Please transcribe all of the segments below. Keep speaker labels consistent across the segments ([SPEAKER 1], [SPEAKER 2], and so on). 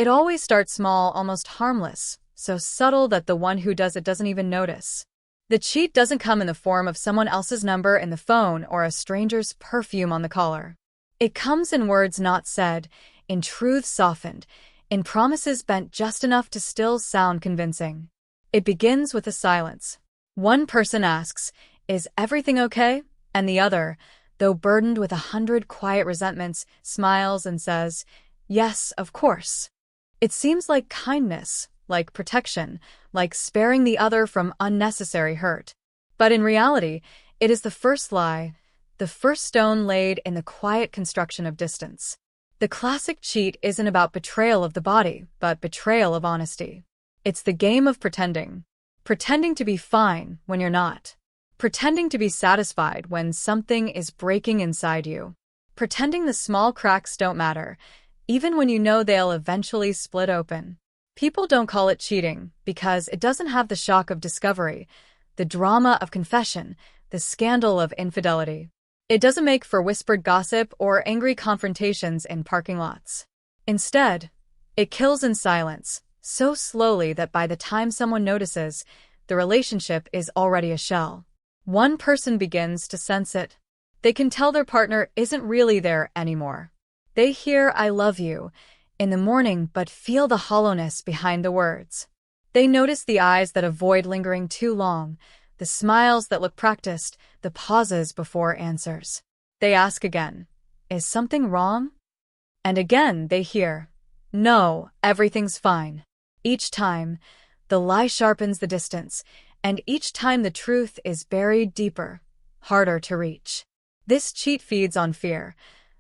[SPEAKER 1] It always starts small, almost harmless, so subtle that the one who does it doesn't even notice. The cheat doesn't come in the form of someone else's number in the phone or a stranger's perfume on the collar. It comes in words not said, in truths softened, in promises bent just enough to still sound convincing. It begins with a silence. One person asks, "Is everything okay?" And the other, though burdened with 100 quiet resentments, smiles and says, "Yes, of course." It seems like kindness, like protection, like sparing the other from unnecessary hurt. But in reality, it is the first lie, the first stone laid in the quiet construction of distance. The classic cheat isn't about betrayal of the body, but betrayal of honesty. It's the game of pretending. Pretending to be fine when you're not. Pretending to be satisfied when something is breaking inside you. Pretending the small cracks don't matter, even when you know they'll eventually split open. People don't call it cheating because it doesn't have the shock of discovery, the drama of confession, the scandal of infidelity. It doesn't make for whispered gossip or angry confrontations in parking lots. Instead, it kills in silence, so slowly that by the time someone notices, the relationship is already a shell. One person begins to sense it. They can tell their partner isn't really there anymore. They hear "I love you" in the morning but feel the hollowness behind the words. They notice the eyes that avoid lingering too long, the smiles that look practiced, the pauses before answers. They ask again, "Is something wrong?" And again they hear, "No, everything's fine." Each time, the lie sharpens the distance, and each time the truth is buried deeper, harder to reach. This cheat feeds on fear.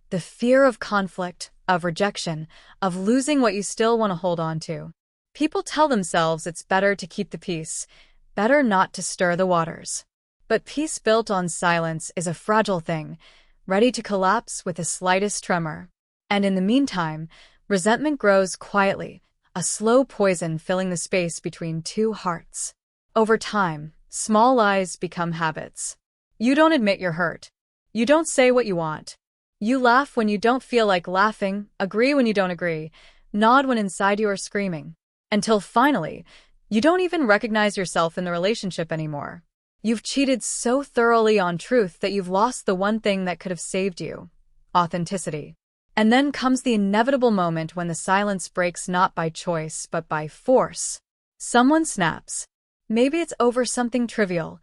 [SPEAKER 1] The fear of conflict, of rejection, of losing what you still want to hold on to. People tell themselves it's better to keep the peace, better not to stir the waters. But peace built on silence is a fragile thing, ready to collapse with the slightest tremor. And in the meantime, resentment grows quietly, a slow poison filling the space between two hearts. Over time, small lies become habits. You don't admit you're hurt. You don't say what you want. You laugh when you don't feel like laughing, agree when you don't agree, nod when inside you are screaming. Until finally, you don't even recognize yourself in the relationship anymore. You've cheated so thoroughly on truth that you've lost the one thing that could have saved you: authenticity. And then comes the inevitable moment when the silence breaks not by choice but by force. Someone snaps. Maybe it's over something trivial.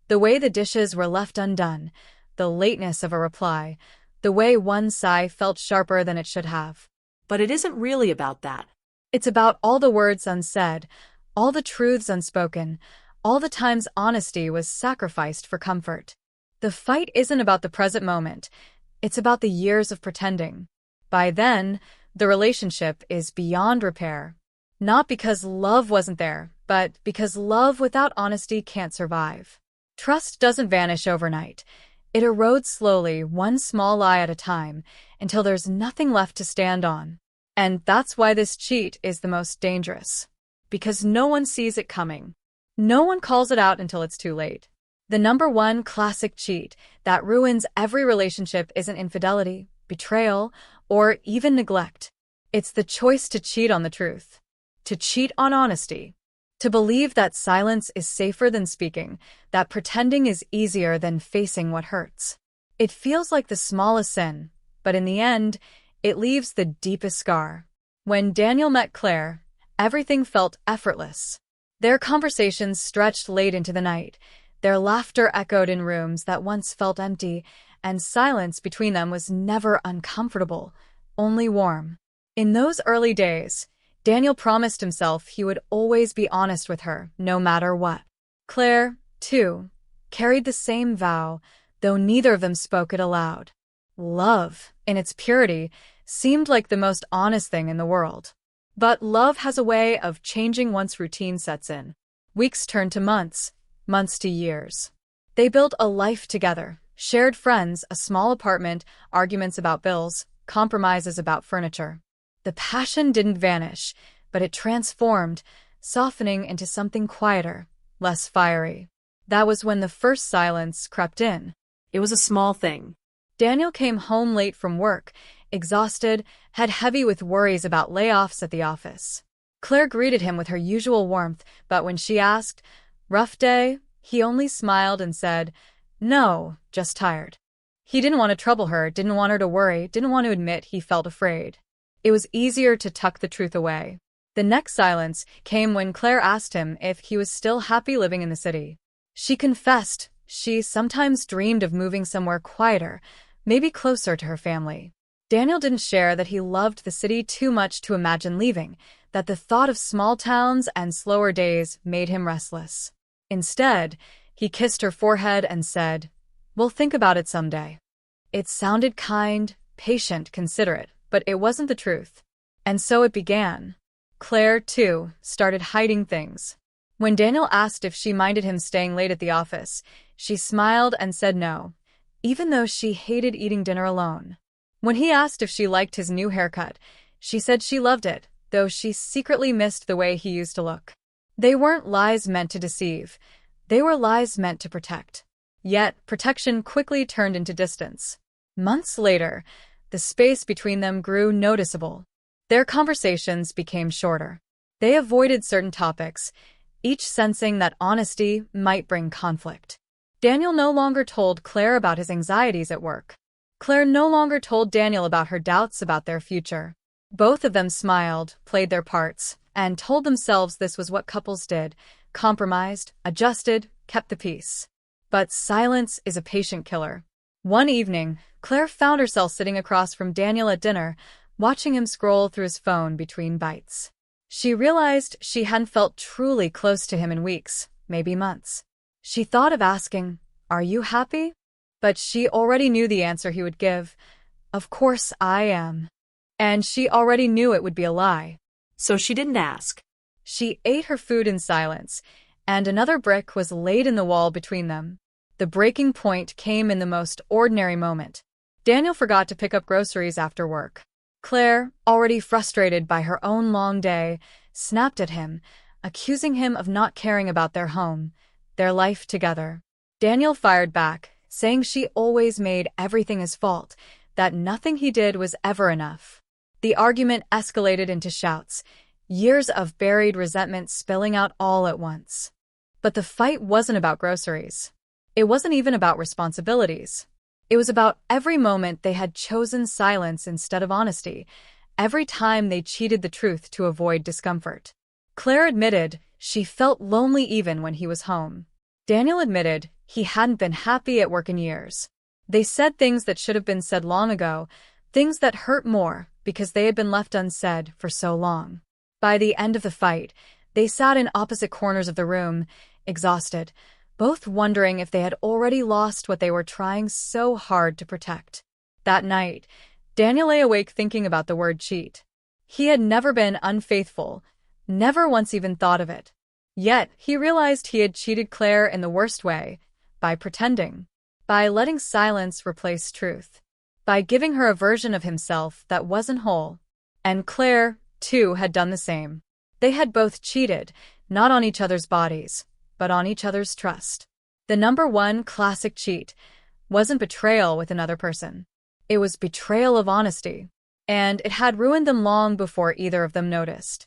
[SPEAKER 1] The way the dishes were left undone, the lateness of a reply, the way one sigh felt sharper than it should have.
[SPEAKER 2] But it isn't really about that.
[SPEAKER 1] It's about all the words unsaid, all the truths unspoken, all the times honesty was sacrificed for comfort. The fight isn't about the present moment. It's about the years of pretending. By then, the relationship is beyond repair. Not because love wasn't there, but because love without honesty can't survive. Trust doesn't vanish overnight. It erodes slowly, one small lie at a time, until there's nothing left to stand on. And that's why this cheat is the most dangerous. Because no one sees it coming. No one calls it out until it's too late. The number one classic cheat that ruins every relationship isn't infidelity, betrayal, or even neglect. It's the choice to cheat on the truth. To cheat on honesty. To believe that silence is safer than speaking, that pretending is easier than facing what hurts. It feels like the smallest sin, but in the end, it leaves the deepest scar. When Daniel met Claire, everything felt effortless. Their conversations stretched late into the night. Their laughter echoed in rooms that once felt empty, and silence between them was never uncomfortable, only warm. In those early days, Daniel promised himself he would always be honest with her, no matter what. Claire, too, carried the same vow, though neither of them spoke it aloud. Love, in its purity, seemed like the most honest thing in the world. But love has a way of changing once routine sets in. Weeks turn to months, months to years. They built a life together, shared friends, a small apartment, arguments about bills, compromises about furniture. The passion didn't vanish, but it transformed, softening into something quieter, less fiery. That was when the first silence crept in.
[SPEAKER 2] It was a small thing.
[SPEAKER 1] Daniel came home late from work, exhausted, head heavy with worries about layoffs at the office. Claire greeted him with her usual warmth, but when she asked, "Rough day?" he only smiled and said, "No, just tired." He didn't want to trouble her, didn't want her to worry, didn't want to admit he felt afraid. It was easier to tuck the truth away. The next silence came when Claire asked him if he was still happy living in the city. She confessed she sometimes dreamed of moving somewhere quieter, maybe closer to her family. Daniel didn't share that he loved the city too much to imagine leaving, that the thought of small towns and slower days made him restless. Instead, he kissed her forehead and said, "We'll think about it someday." It sounded kind, patient, considerate, but it wasn't the truth. And so it began. Claire, too, started hiding things. When Daniel asked if she minded him staying late at the office, she smiled and said no, even though she hated eating dinner alone. When he asked if she liked his new haircut, she said she loved it, though she secretly missed the way he used to look. They weren't lies meant to deceive. They were lies meant to protect. Yet, protection quickly turned into distance. Months later, the space between them grew noticeable. Their conversations became shorter. They avoided certain topics, each sensing that honesty might bring conflict. Daniel no longer told Claire about his anxieties at work. Claire no longer told Daniel about her doubts about their future. Both of them smiled, played their parts, and told themselves this was what couples did: compromised, adjusted, kept the peace. But silence is a patient killer. One evening, Claire found herself sitting across from Daniel at dinner, watching him scroll through his phone between bites. She realized she hadn't felt truly close to him in weeks, maybe months. She thought of asking, "Are you happy?" But she already knew the answer he would give. "Of course I am." And she already knew it would be a lie.
[SPEAKER 2] So she didn't ask.
[SPEAKER 1] She ate her food in silence, and another brick was laid in the wall between them. The breaking point came in the most ordinary moment. Daniel forgot to pick up groceries after work. Claire, already frustrated by her own long day, snapped at him, accusing him of not caring about their home, their life together. Daniel fired back, saying she always made everything his fault, that nothing he did was ever enough. The argument escalated into shouts, years of buried resentment spilling out all at once. But the fight wasn't about groceries. It wasn't even about responsibilities. It was about every moment they had chosen silence instead of honesty, every time they cheated the truth to avoid discomfort. Claire admitted she felt lonely even when he was home. Daniel admitted he hadn't been happy at work in years. They said things that should have been said long ago, things that hurt more because they had been left unsaid for so long. By the end of the fight, they sat in opposite corners of the room, exhausted, both wondering if they had already lost what they were trying so hard to protect. That night, Daniel lay awake thinking about the word cheat. He had never been unfaithful, never once even thought of it. Yet, he realized he had cheated Claire in the worst way, by pretending, by letting silence replace truth, by giving her a version of himself that wasn't whole. And Claire, too, had done the same. They had both cheated, not on each other's bodies, but on each other's trust. The number one classic cheat wasn't betrayal with another person. It was betrayal of honesty. And it had ruined them long before either of them noticed.